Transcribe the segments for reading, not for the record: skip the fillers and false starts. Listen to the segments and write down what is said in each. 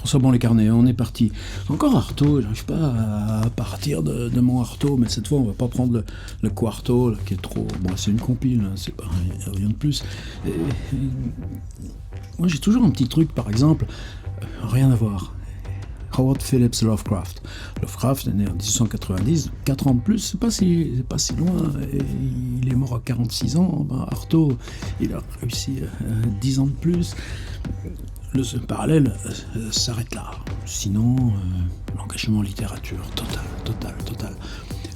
François Bon les carnets, on est parti. Encore Artaud, j'arrive pas à partir de mon Artaud, mais cette fois on va pas prendre le quarto là, qui est trop. Bon, c'est une compile, hein, c'est pas rien de plus. Moi j'ai toujours un petit truc, par exemple, rien à voir. Howard Phillips Lovecraft. Lovecraft est né en 1890, 4 ans de plus, c'est pas si loin. Et il est mort à 46 ans. Ben, Artaud, il a réussi 10 ans de plus. Le parallèle s'arrête là. Sinon, l'engagement en littérature, total.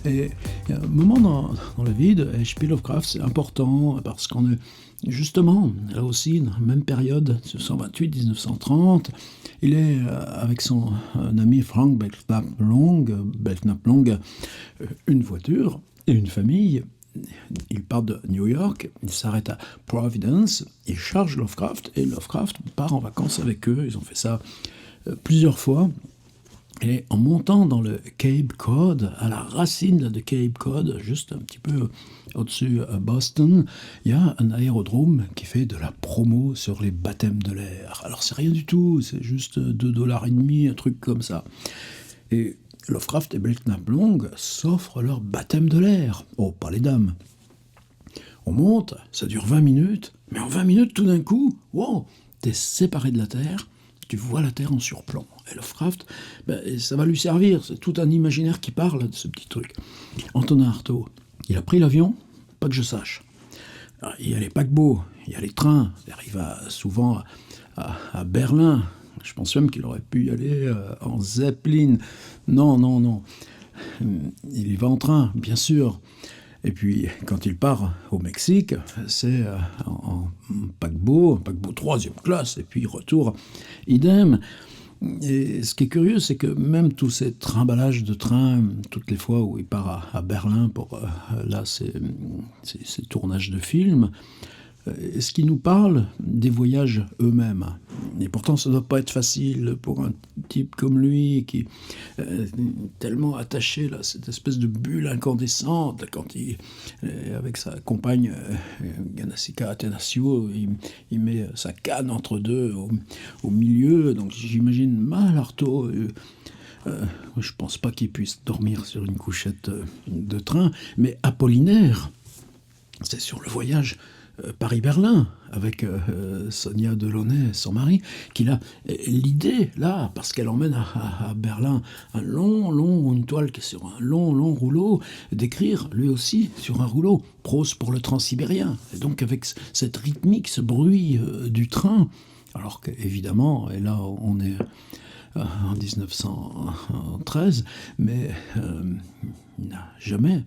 Et il y a un moment dans la vie de H.P. Lovecraft, c'est important parce qu'on est justement, là aussi, dans la même période, 1928-1930, il est avec son ami Frank Belknap Long, une voiture et une famille. Il part de New York, il s'arrête à Providence, il charge Lovecraft et Lovecraft part en vacances avec eux. Ils ont fait ça plusieurs fois. Et en montant dans le Cape Cod, à la racine de Cape Cod, juste un petit peu au-dessus à Boston, il y a un aérodrome qui fait de la promo sur les baptêmes de l'air. Alors c'est rien du tout, c'est juste $2,50, un truc comme ça. Et Lovecraft et Belknap Long s'offrent leur baptême de l'air. Oh, pas les dames. On monte, ça dure 20 minutes, mais en 20 minutes, tout d'un coup, wow, t'es séparé de la Terre, tu vois la Terre en surplomb. Et Lovecraft, ça va lui servir, c'est tout un imaginaire qui parle de ce petit truc. Antonin Artaud, il a pris l'avion, pas que je sache. Alors, il y a les paquebots, il y a les trains, il va souvent à Berlin. Je pense même qu'il aurait pu y aller en Zeppelin. Non. Il y va en train, bien sûr. Et puis, quand il part au Mexique, c'est en paquebot 3e classe, et puis retour, idem. Et ce qui est curieux, c'est que même tous ces trimballages de train, toutes les fois où il part à Berlin pour ces tournages de films, ce qui nous parle des voyages eux-mêmes. Et pourtant, ça ne doit pas être facile pour un type comme lui qui est tellement attaché à cette espèce de bulle incandescente. Quand il, avec sa compagne Ganasika Atenasio, il met sa canne entre deux au milieu. Donc j'imagine mal Artaud. Je ne pense pas qu'il puisse dormir sur une couchette de train. Mais Apollinaire, c'est sur le voyage Paris-Berlin, avec Sonia Delaunay, son mari, qu'il a l'idée, là, parce qu'elle emmène à Berlin une toile qui est sur un long rouleau, d'écrire, lui aussi, sur un rouleau, prose pour le transsibérien. Et donc, avec cette rythmique, ce bruit du train, alors qu'évidemment, et là, on est en 1913, mais il n'a jamais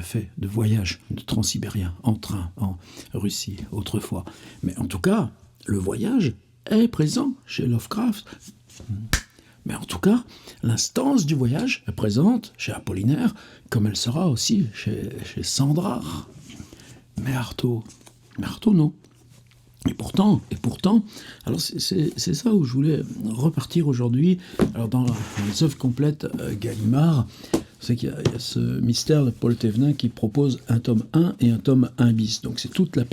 fait de voyage de transsibérien en train en Russie autrefois. Mais en tout cas, le voyage est présent chez Lovecraft. Mais en tout cas, l'instance du voyage est présente chez Apollinaire, comme elle sera aussi chez Sandra. Mais Artaud non. Et pourtant, alors c'est ça où je voulais repartir aujourd'hui. Alors dans les œuvres complètes Gallimard, c'est qu'il y a ce mystère de Paul Thévenin qui propose un tome 1 et un tome 1 bis. Donc c'est toute la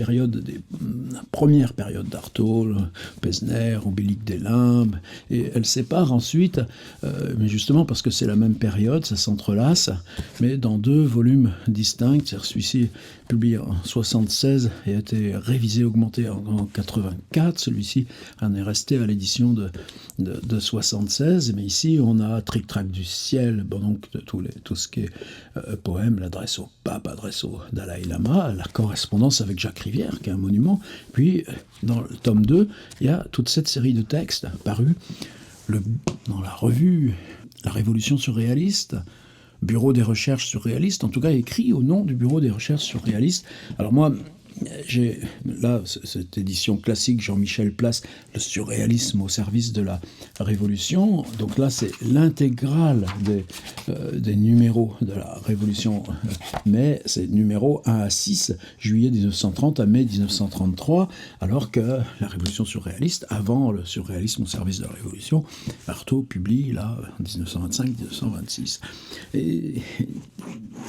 première période d'Artaud, Pesner, Ombélique des Limbes, et elle sépare ensuite, mais justement parce que c'est la même période, ça s'entrelace, mais dans 2 volumes distincts. Celui-ci publié en 76 et a été révisé, augmenté en 84. Celui-ci en est resté à l'édition de 76, mais ici on a Tric-Trac du ciel, bon, donc de tout ce qui est poème, l'adresse au pape, adresse au Dalai Lama, la correspondance avec Jacques Rivière, qui est un monument. Puis, dans le tome 2, il y a toute cette série de textes parus dans la revue La Révolution surréaliste, Bureau des recherches surréalistes, en tout cas écrit au nom du Bureau des recherches surréalistes. Alors moi, j'ai là cette édition classique Jean-Michel Place, le surréalisme au service de la Révolution. Donc là, c'est l'intégrale des numéros de la Révolution, mais c'est numéro 1 à 6, juillet 1930 à mai 1933, alors que la Révolution surréaliste, avant le surréalisme au service de la Révolution, Artaud publie là en 1925-1926. Et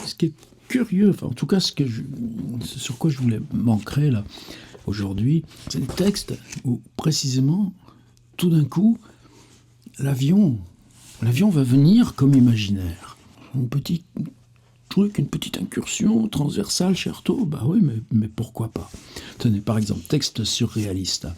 ce qui est curieux, enfin en tout cas sur quoi je voulais m'ancrer là aujourd'hui, c'est des textes où précisément, tout d'un coup, l'avion va venir comme imaginaire. Un petit truc, une petite incursion transversale chez Artaud, bah oui, mais pourquoi pas. Tenez, par exemple, texte surréaliste.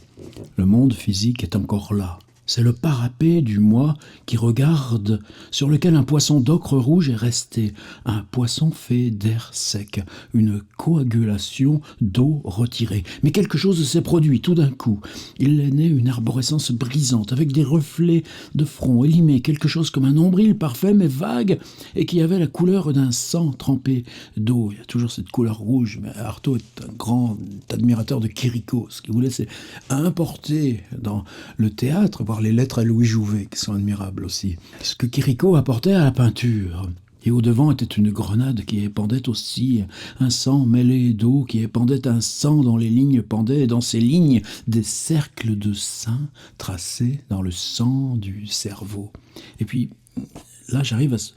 Le monde physique est encore là. C'est le parapet du moi qui regarde, sur lequel un poisson d'ocre rouge est resté. Un poisson fait d'air sec, une coagulation d'eau retirée. Mais quelque chose s'est produit tout d'un coup. Il est né une arborescence brisante, avec des reflets de front élimés, quelque chose comme un nombril parfait mais vague, et qui avait la couleur d'un sang trempé d'eau. Il y a toujours cette couleur rouge, mais Artaud est un grand admirateur de Quirico. Ce qu'il voulait, c'est importer dans le théâtre, voir les lettres à Louis Jouvet, qui sont admirables aussi. Ce que Quirico apportait à la peinture. Et au-devant était une grenade qui épandait aussi un sang mêlé d'eau, qui épandait un sang dont les lignes pendaient, et dans ces lignes, des cercles de sang tracés dans le sang du cerveau. Et puis, là, j'arrive à ce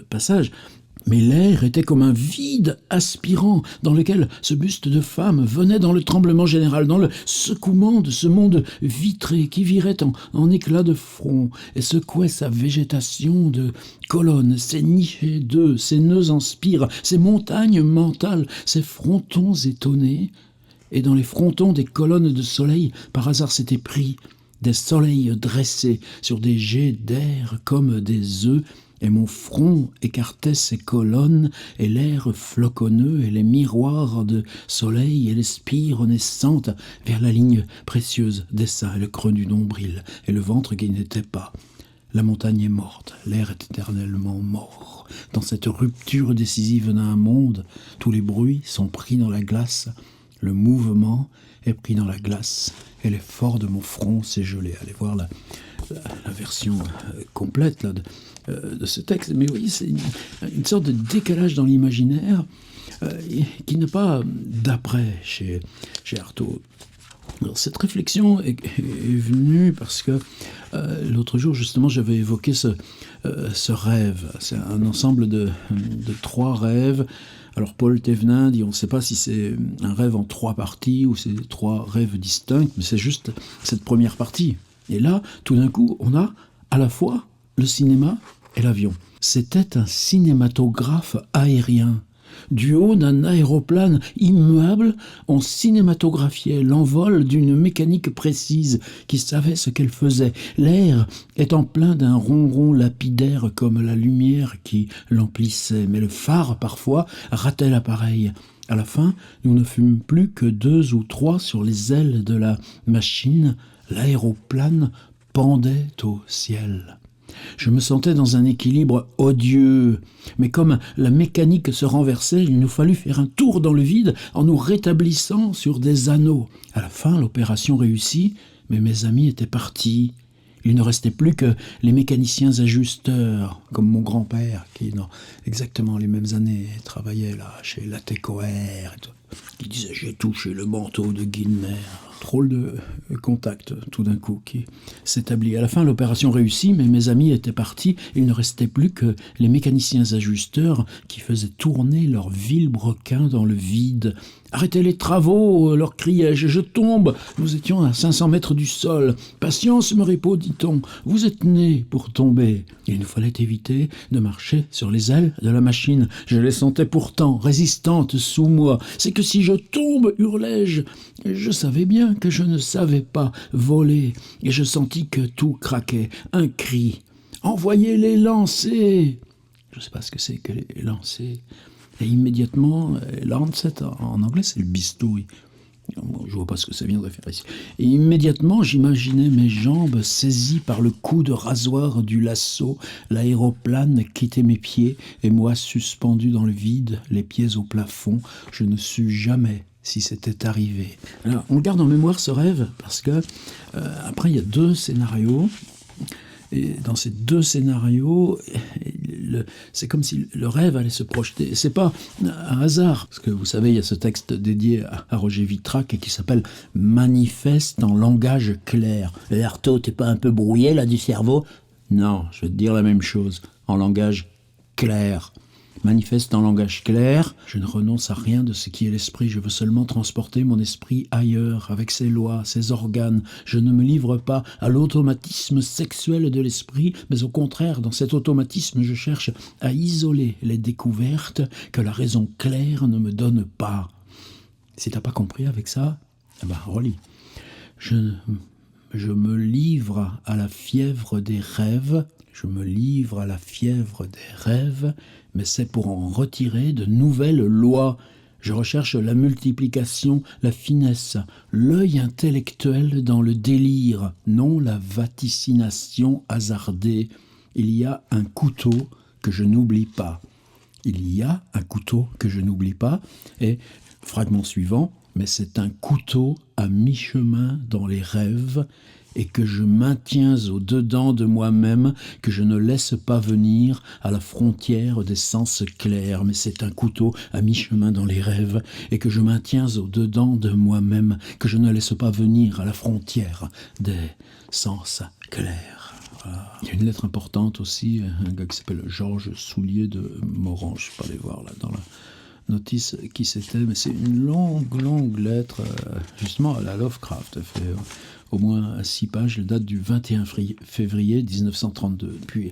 passage. Mais l'air était comme un vide aspirant dans lequel ce buste de femme venait dans le tremblement général, dans le secouement de ce monde vitré qui virait en éclats de front et secouait sa végétation de colonnes, ses nichés d'œufs, ses nœuds en spire, ses montagnes mentales, ses frontons étonnés. Et dans les frontons des colonnes de soleil, par hasard s'étaient pris des soleils dressés sur des jets d'air comme des œufs, et mon front écartait ces colonnes, et l'air floconneux, et les miroirs de soleil, et les spires naissantes vers la ligne précieuse des seins, et le creux du nombril, et le ventre qui n'était pas. La montagne est morte, l'air est éternellement mort. Dans cette rupture décisive d'un monde, tous les bruits sont pris dans la glace, le mouvement est pris dans la glace, et l'effort de mon front s'est gelé. Allez voir la version complète là, de ce texte. Mais oui, c'est une sorte de décalage dans l'imaginaire qui n'a pas d'après chez Artaud. Alors, cette réflexion est venue parce que l'autre jour, justement, j'avais évoqué ce rêve. C'est un ensemble de 3 rêves. Alors Paul Thévenin dit on ne sait pas si c'est un rêve en 3 parties ou c'est 3 rêves distincts, mais c'est juste cette première partie. Et là, tout d'un coup, on a à la fois le cinéma et l'avion. C'était un cinématographe aérien. Du haut d'un aéroplane immuable, on cinématographiait l'envol d'une mécanique précise qui savait ce qu'elle faisait. L'air étant plein d'un ronron lapidaire comme la lumière qui l'emplissait. Mais le phare, parfois, ratait l'appareil. À la fin, nous ne fûmes plus que 2 ou 3 sur les ailes de la machine. L'aéroplane pendait au ciel. Je me sentais dans un équilibre odieux, mais comme la mécanique se renversait, il nous fallut faire un tour dans le vide en nous rétablissant sur des anneaux. À la fin, l'opération réussit, mais mes amis étaient partis. Il ne restait plus que les mécaniciens ajusteurs, comme mon grand-père, qui, dans exactement les mêmes années, travaillait là, chez Latécoère, qui disait « J'ai touché le manteau de Guilmer ». Drôle de contact, tout d'un coup, qui s'établit. À la fin, l'opération réussit, mais mes amis étaient partis. Il ne restait plus que les mécaniciens ajusteurs qui faisaient tourner leur vilebrequin dans le vide. « Arrêtez les travaux !» leur criai-je. « Je tombe !» Nous étions à 500 mètres du sol. « Patience, me répondit-on. Vous êtes nés pour tomber. » Il nous fallait éviter de marcher sur les ailes de la machine. Je les sentais pourtant résistantes sous moi. « C'est que si je tombe !» hurlai-je. Je savais bien que je ne savais pas voler, et je sentis que tout craquait. Un cri. « Envoyez-les lancer !» Je ne sais pas ce que c'est que les lancer. Et immédiatement, Lancet, en anglais, c'est le bistouri. Je vois pas ce que ça viendrait faire ici. Et immédiatement, j'imaginais mes jambes saisies par le coup de rasoir du lasso, l'aéroplane quitter mes pieds, et moi suspendu dans le vide, les pieds au plafond. Je ne sus jamais si c'était arrivé. Alors, on garde en mémoire ce rêve, parce que après, il y a 2 scénarios. Et dans ces 2 scénarios, c'est comme si le rêve allait se projeter. C'est pas un hasard, parce que vous savez, il y a ce texte dédié à Roger Vitrac qui s'appelle « Manifeste en langage clair ». Artaud, t'es pas un peu brouillé là du cerveau ? Non, je vais te dire la même chose, en langage clair. manifeste en langage clair. Je ne renonce à rien de ce qui est l'esprit, je veux seulement transporter mon esprit ailleurs, avec ses lois, ses organes. Je ne me livre pas à l'automatisme sexuel de l'esprit, mais au contraire, dans cet automatisme, je cherche à isoler les découvertes que la raison claire ne me donne pas. Si t'as pas compris avec ça, eh ben relis. Je me livre à la fièvre des rêves, je me livre à la fièvre des rêves, mais c'est pour en retirer de nouvelles lois. Je recherche la multiplication, la finesse, l'œil intellectuel dans le délire, non la vaticination hasardée. Il y a un couteau que je n'oublie pas. Il y a un couteau que je n'oublie pas, et fragment suivant, mais c'est un couteau à mi-chemin dans les rêves et que je maintiens au-dedans de moi-même, que je ne laisse pas venir à la frontière des sens clairs. Mais c'est un couteau à mi-chemin dans les rêves et que je maintiens au-dedans de moi-même, que je ne laisse pas venir à la frontière des sens clairs. Voilà. Il y a une lettre importante aussi, un gars qui s'appelle Georges Soulier de Moran, je ne vais pas aller voir là dans la notice qui c'était, mais c'est une longue lettre justement à la Lovecraft. Elle fait au moins 6 pages, elle date du 21 février 1932. Puis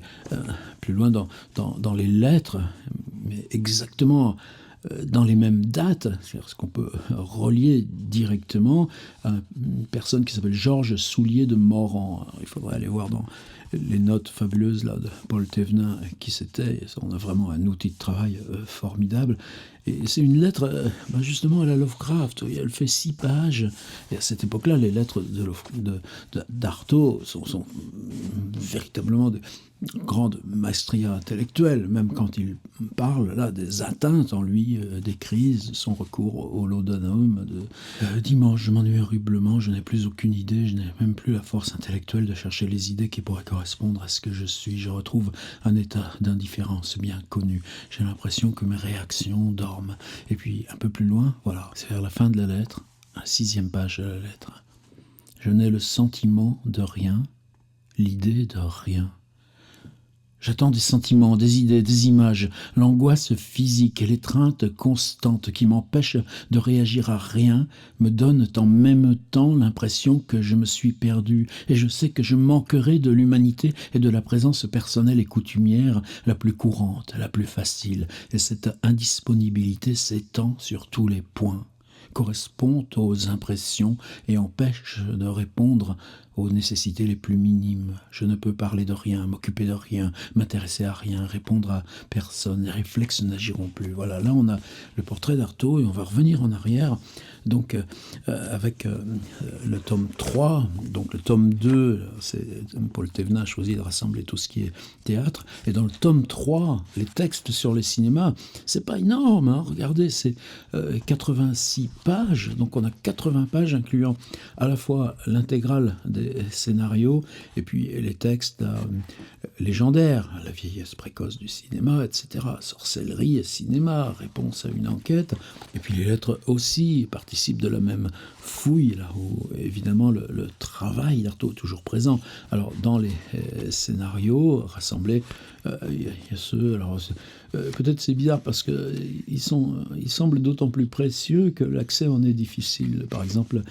plus loin dans les lettres, mais exactement dans les mêmes dates, c'est-à-dire ce qu'on peut relier directement à une personne qui s'appelle Georges Soulier de Moran. Alors, il faudrait aller voir dans les notes fabuleuses là, de Paul Thévenin qui c'était. On a vraiment un outil de travail formidable. Et c'est une lettre justement à la Lovecraft. Elle fait 6 pages. Et à cette époque-là, les lettres d'Artaud sont véritablement de grande maestria intellectuelle, même quand il parle là des atteintes en lui, des crises, son recours au laudanum. Dimanche, je m'ennuie horriblement, je n'ai plus aucune idée, je n'ai même plus la force intellectuelle de chercher les idées qui pourraient correspondre à ce que je suis. Je retrouve un état d'indifférence bien connu. J'ai l'impression que mes réactions dorment. Et puis, un peu plus loin, voilà, c'est vers la fin de la lettre, la 6e page de la lettre. Je n'ai le sentiment de rien, l'idée de rien. J'attends des sentiments, des idées, des images, l'angoisse physique et l'étreinte constante qui m'empêchent de réagir à rien me donnent en même temps l'impression que je me suis perdu et je sais que je manquerai de l'humanité et de la présence personnelle et coutumière la plus courante, la plus facile. Et cette indisponibilité s'étend sur tous les points, correspond aux impressions et empêche de répondre aux nécessités les plus minimes. Je ne peux parler de rien, m'occuper de rien, m'intéresser à rien, répondre à personne. Les réflexes n'agiront plus. Voilà, là on a le portrait d'Artaud et on va revenir en arrière. Donc avec le tome 3, donc le tome 2, Paul Thévenin a choisi de rassembler tout ce qui est théâtre. Et dans le tome 3, les textes sur le cinéma, c'est pas énorme, hein, regardez, c'est 86 pages. Donc on a 80 pages incluant à la fois l'intégrale des scénarios et puis les textes légendaires, la vieillesse précoce du cinéma, etc. Sorcellerie et cinéma, réponse à une enquête. Et puis les lettres aussi participent de la même fouille, là où évidemment le travail d'Artaud est toujours présent. Alors dans les scénarios rassemblés, il y a ceux, alors peut-être c'est bizarre parce que ils semblent d'autant plus précieux que l'accès en est difficile. Par exemple,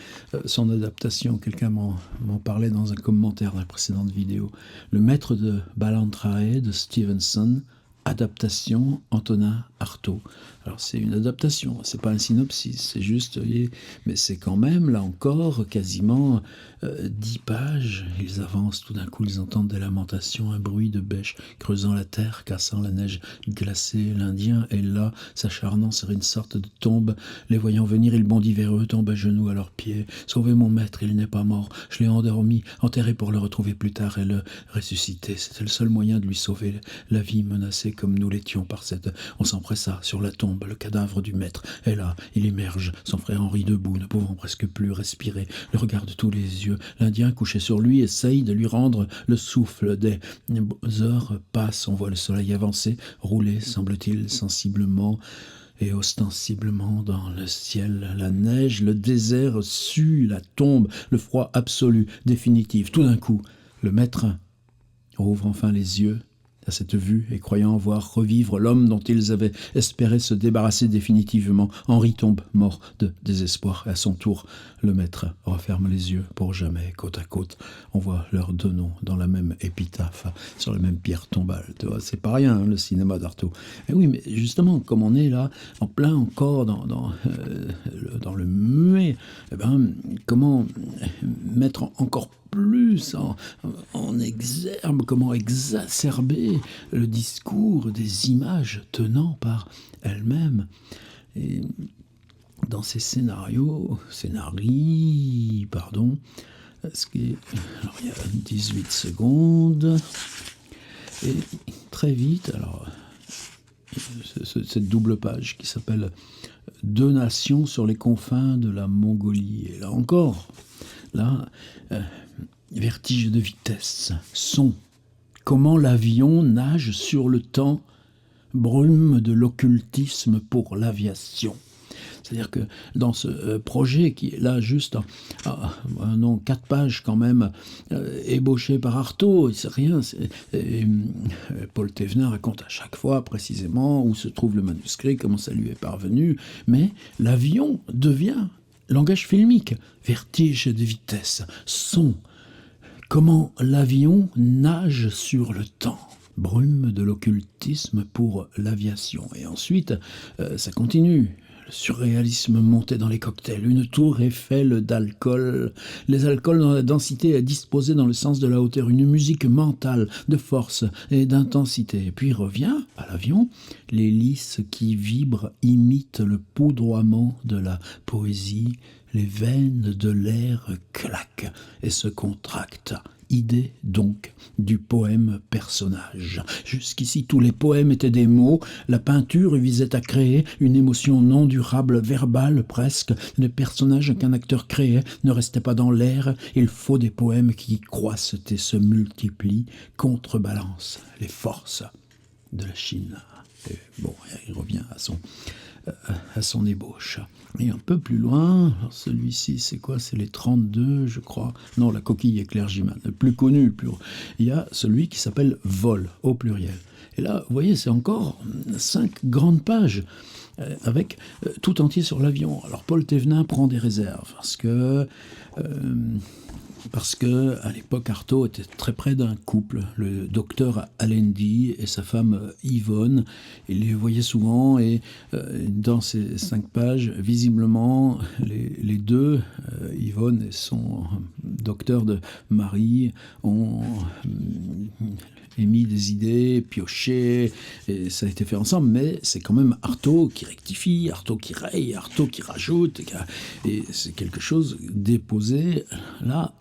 son adaptation, quelqu'un m'en parlait dans un commentaire dans la précédente vidéo. Le Maître de Balantrae de Stevenson, adaptation Antonin Artaud. Alors c'est une adaptation, c'est pas un synopsis, c'est juste, mais c'est quand même, là encore, quasiment 10 pages. Ils avancent, tout d'un coup ils entendent des lamentations, un bruit de bêche creusant la terre, cassant la neige glacée. L'Indien est là, s'acharnant sur une sorte de tombe. Les voyant venir, il bondit vers eux, tombe à genoux à leurs pieds. Sauvez mon maître, il n'est pas mort. Je l'ai endormi, enterré pour le retrouver plus tard et le ressusciter. C'était le seul moyen de lui sauver la vie menacée comme nous l'étions par cette... On s'empressa sur la tombe, le cadavre du maître est là, il émerge, son frère Henri debout, ne pouvant presque plus respirer, le regard de tous les yeux. L'Indien couché sur lui essaye de lui rendre le souffle. Des heures passent, on voit le soleil avancer, rouler, semble-t-il, sensiblement et ostensiblement dans le ciel. La neige, le désert sue, la tombe, le froid absolu, définitif. Tout d'un coup, le maître rouvre enfin les yeux, à cette vue et croyant voir revivre l'homme dont ils avaient espéré se débarrasser définitivement, Henri tombe mort de désespoir. Et à son tour, le maître referme les yeux pour jamais, côte à côte. On voit leurs deux noms dans la même épitaphe, sur la même pierre tombale. C'est pas rien, hein, le cinéma d'Artaud. Et oui, mais justement, comme on est là, en plein encore dans le muet, eh ben, comment mettre encore plus en exergue, comment exacerber le discours des images tenant par elles-mêmes. Et dans ces scénarii, ce qui est, alors il y a 18 secondes, et très vite, alors cette double page qui s'appelle « Deux nations sur les confins de la Mongolie ». Et là encore, vertige de vitesse, son, comment l'avion nage sur le temps, brume de l'occultisme pour l'aviation. C'est-à-dire que dans ce projet qui est là juste, 4 pages quand même, ébauché par Artaud, c'est rien. Paul Thévenin raconte à chaque fois précisément où se trouve le manuscrit, comment ça lui est parvenu, mais l'avion devient langage filmique, vertige de vitesse, son, comment l'avion nage sur le temps. Brume de l'occultisme pour l'aviation. Et ensuite, ça continue. Le surréalisme montait dans les cocktails, une tour Eiffel d'alcool, les alcools dont la densité est disposée dans le sens de la hauteur, une musique mentale de force et d'intensité. Et puis revient à l'avion, l'hélice qui vibre imite le poudroiement de la poésie, les veines de l'air claquent et se contractent. Idée donc du poème personnage. Jusqu'ici, tous les poèmes étaient des mots. La peinture visait à créer une émotion non durable, verbale presque. Les personnages qu'un acteur créait ne restaient pas dans l'air. Il faut des poèmes qui croissent et se multiplient, contrebalancent les forces de la Chine. Et bon, il revient à son ébauche. Et un peu plus loin, alors celui-ci, c'est quoi? C'est les 32, je crois. Non, la coquille éclergimane, le plus connu. Il y a celui qui s'appelle Vol, au pluriel. Et là, vous voyez, c'est encore 5 grandes pages avec tout entier sur l'avion. Alors, Paul Thévenin prend des réserves parce que à l'époque, Artaud était très près d'un couple, le docteur Allendy et sa femme Yvonne. Il les voyait souvent et dans ces 5 pages, visiblement, les deux, Yvonne et son docteur de mari, ont émis des idées, pioché, et ça a été fait ensemble, mais c'est quand même Artaud qui rectifie, Artaud qui raye, Artaud qui rajoute, et c'est quelque chose déposé là,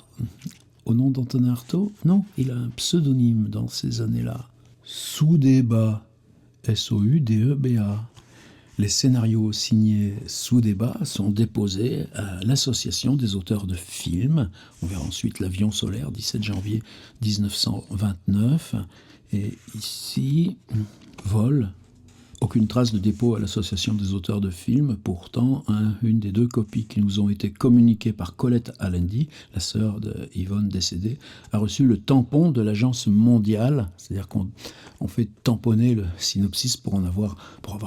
au nom d'Antonin Artaud. Non, il a un pseudonyme dans ces années-là. Soudéba, S-O-U-D-E-B-A. Les scénarios signés Soudéba sont déposés à l'Association des auteurs de films. On verra ensuite L'Avion solaire, 17 janvier 1929. Et ici, Vol. Aucune trace de dépôt à l'Association des auteurs de films. Pourtant, une des 2 copies qui nous ont été communiquées par Colette Allendy, la sœur de Yvonne décédée, a reçu le tampon de l'Agence mondiale. C'est-à-dire qu'on fait tamponner le synopsis pour avoir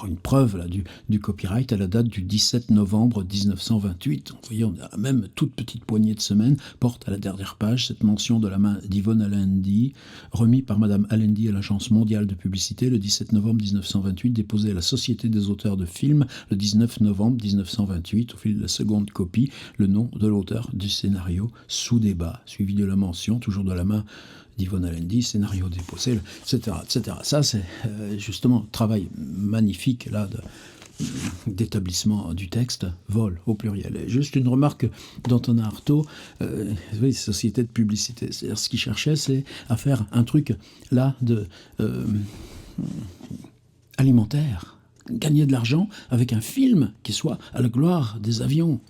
une preuve là, du copyright à la date du 17 novembre 1928. Vous voyez, on a même toute petite poignée de semaines, porte à la dernière page cette mention de la main d'Yvonne Allendy, remis par Madame Allendy à l'Agence mondiale de publicité le 17 novembre 1928, déposé à la Société des auteurs de films le 19 novembre 1928. Au fil de la seconde copie, le nom de l'auteur du scénario Soudéba, suivi de la mention, toujours de la main d'Yvonne Allendy, scénario déposé, etc. etc. Ça, c'est justement un travail magnifique là d'établissement du texte, Vol au pluriel. Et juste une remarque d'Antonin Artaud, oui, société de publicité. C'est-à-dire ce qu'il cherchait, c'est à faire un truc là alimentaire, gagner de l'argent avec un film qui soit à la gloire des avions.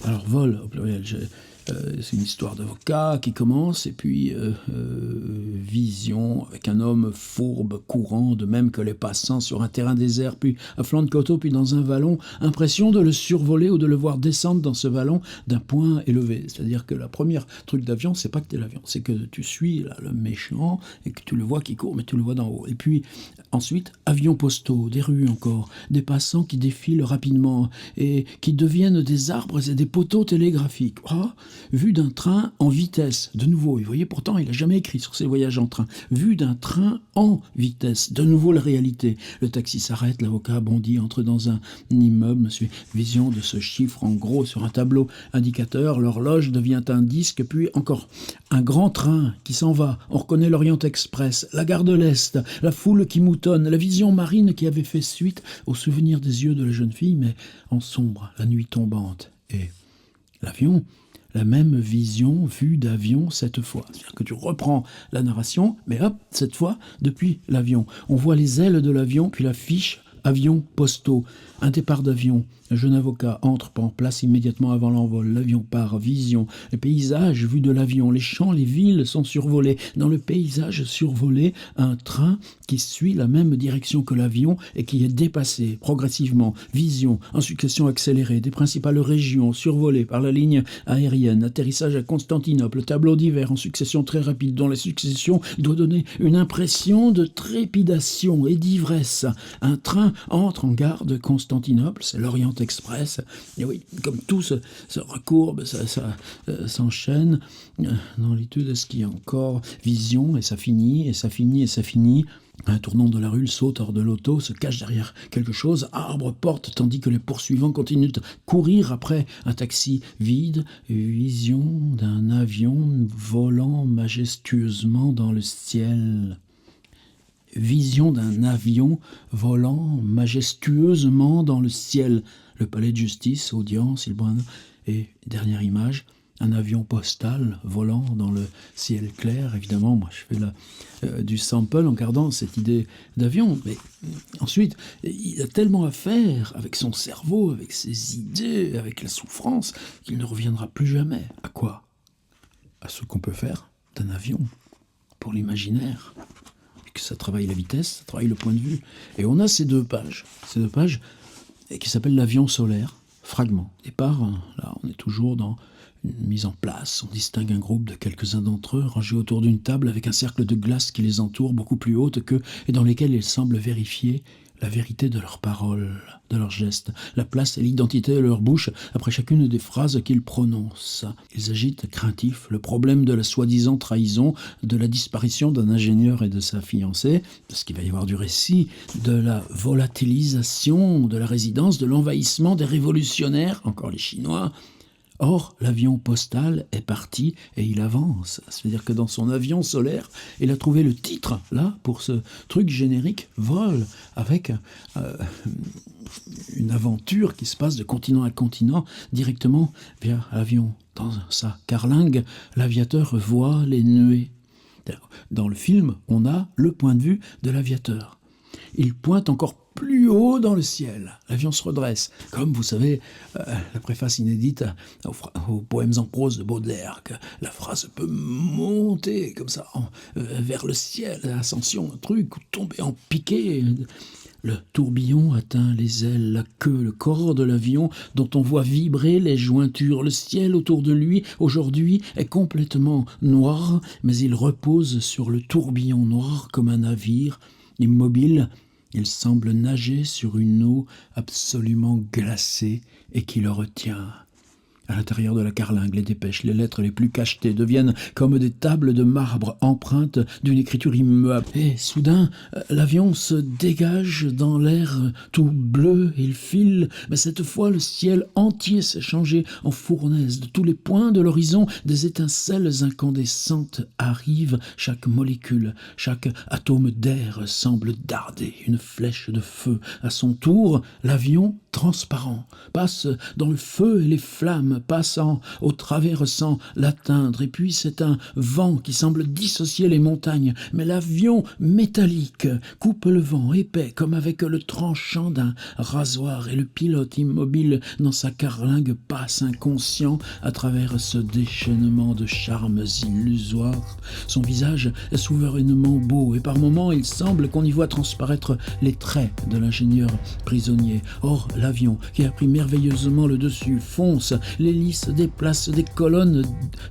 Alors Vol au pluriel, c'est une histoire d'avocat qui commence, et puis vision avec un homme fourbe courant, de même que les passants sur un terrain désert, puis à flanc de coteau, puis dans un vallon. Impression de le survoler ou de le voir descendre dans ce vallon d'un point élevé. C'est-à-dire que la première truc d'avion, c'est pas que t'es l'avion, c'est que tu suis là, le méchant et que tu le vois qui court, mais tu le vois d'en haut. Et puis ensuite, avions postaux, des rues encore, des passants qui défilent rapidement et qui deviennent des arbres et des poteaux télégraphiques. Oh, vue d'un train en vitesse, de nouveau. Vous voyez, pourtant, il n'a jamais écrit sur ses voyages en train. Vue d'un train en vitesse, de nouveau la réalité. Le taxi s'arrête, l'avocat bondit, entre dans un immeuble, monsieur. Vision de ce chiffre en gros sur un tableau indicateur. L'horloge devient un disque, puis encore un grand train qui s'en va. On reconnaît l'Orient Express, la gare de l'Est, la foule qui moutonne, la vision marine qui avait fait suite au souvenir des yeux de la jeune fille, mais en sombre, la nuit tombante. Et l'avion, la même vision vue d'avion cette fois. C'est-à-dire que tu reprends la narration, mais hop, cette fois, depuis l'avion. On voit les ailes de l'avion, puis la fiche avions postaux. Un départ d'avion. Un jeune avocat entre, prend place immédiatement avant l'envol. L'avion part, vision. Les paysages vus de l'avion, les champs, les villes sont survolés. Dans le paysage survolé, un train qui suit la même direction que l'avion et qui est dépassé progressivement. Vision, en succession accélérée, des principales régions survolées par la ligne aérienne. Atterrissage à Constantinople, tableau d'hiver en succession très rapide, dont la succession doit donner une impression de trépidation et d'ivresse. Un train entre en gare de Constantinople, c'est l'Orient Express, et oui, comme tout se recourbe, ça s'enchaîne dans l'étude de ce qui est encore vision, et ça finit, et ça finit, et ça finit. Un tournant de la rue, il saute hors de l'auto, se cache derrière quelque chose, arbre, porte, tandis que les poursuivants continuent de courir après un taxi vide. Vision d'un avion volant majestueusement dans le ciel. Vision d'un avion volant majestueusement dans le ciel. Le palais de justice, audience, et dernière image, un avion postal volant dans le ciel clair. Évidemment, moi je fais du sample en gardant cette idée d'avion. Mais ensuite, il a tellement à faire avec son cerveau, avec ses idées, avec la souffrance, qu'il ne reviendra plus jamais. À quoi ? À ce qu'on peut faire d'un avion pour l'imaginaire. Ça travaille la vitesse, ça travaille le point de vue. Et on a ces deux pages qui s'appellent l'avion solaire, fragment. Départ, là on est toujours dans une mise en place, on distingue un groupe de quelques-uns d'entre eux, rangés autour d'une table avec un cercle de glace qui les entoure, beaucoup plus haute qu'eux, et dans lesquels ils semblent vérifier la vérité de leurs paroles, de leurs gestes, la place et l'identité de leur bouche après chacune des phrases qu'ils prononcent. Ils agitent, craintifs, le problème de la soi-disant trahison, de la disparition d'un ingénieur et de sa fiancée, parce qu'il va y avoir du récit, de la volatilisation de la résidence, de l'envahissement des révolutionnaires, encore les Chinois. Or, l'avion postal est parti et il avance. C'est-à-dire que dans son avion solaire, il a trouvé le titre, là, pour ce truc générique, Vol, avec une aventure qui se passe de continent à continent, directement vers l'avion. Dans sa carlingue, l'aviateur voit les nuées. Dans le film, on a le point de vue de l'aviateur. Il pointe encore plus haut dans le ciel. L'avion se redresse, comme vous savez, la préface inédite aux poèmes en prose de Baudelaire, que la phrase peut monter comme ça vers le ciel, l'ascension, un truc, ou tomber en piqué. Le tourbillon atteint les ailes, la queue, le corps de l'avion dont on voit vibrer les jointures. Le ciel autour de lui, aujourd'hui, est complètement noir, mais il repose sur le tourbillon noir comme un navire, immobile. Il semble nager sur une eau absolument glacée et qui le retient. À l'intérieur de la carlingue, les dépêches, les lettres les plus cachetées deviennent comme des tables de marbre empreintes d'une écriture immuable. Et soudain, l'avion se dégage dans l'air tout bleu, il file, mais cette fois le ciel entier s'est changé en fournaise. De tous les points de l'horizon, des étincelles incandescentes arrivent, chaque molécule, chaque atome d'air semble darder une flèche de feu. À son tour, l'avion transparent, passe dans le feu et les flammes, passant au travers sans l'atteindre. Et puis c'est un vent qui semble dissocier les montagnes, mais l'avion métallique coupe le vent épais comme avec le tranchant d'un rasoir, et le pilote immobile dans sa carlingue passe inconscient à travers ce déchaînement de charmes illusoires. Son visage est souverainement beau, et par moments il semble qu'on y voit transparaître les traits de l'ingénieur prisonnier. Or, l'avion, qui a pris merveilleusement le dessus, fonce, l'hélice déplace des colonnes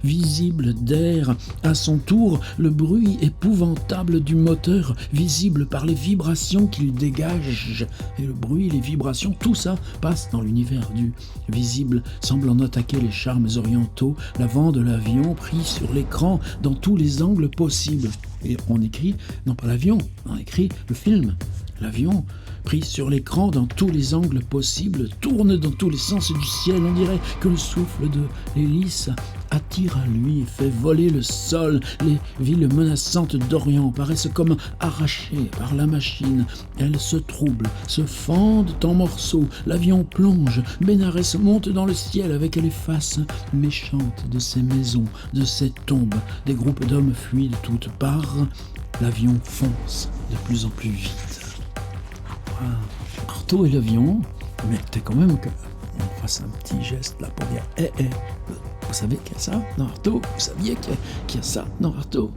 visibles d'air. À son tour, le bruit épouvantable du moteur, visible par les vibrations qu'il dégage. Et le bruit, les vibrations, tout ça passe dans l'univers du visible, semblant attaquer les charmes orientaux, l'avant de l'avion pris sur l'écran dans tous les angles possibles. Et on écrit, non pas l'avion, on écrit le film. L'avion, pris sur l'écran dans tous les angles possibles, tourne dans tous les sens du ciel. On dirait que le souffle de l'hélice attire à lui et fait voler le sol. Les villes menaçantes d'Orient paraissent comme arrachées par la machine. Elles se troublent, se fendent en morceaux. L'avion plonge. Bénarès monte dans le ciel avec les faces méchantes de ces maisons, de ces tombes. Des groupes d'hommes fuient de toutes parts. L'avion fonce de plus en plus vite. Artaud et l'avion, mais t'es quand même qu'on fasse un petit geste là pour dire vous savez qu'il y a ça dans Artaud? Vous saviez qu'il y a ça dans Artaud?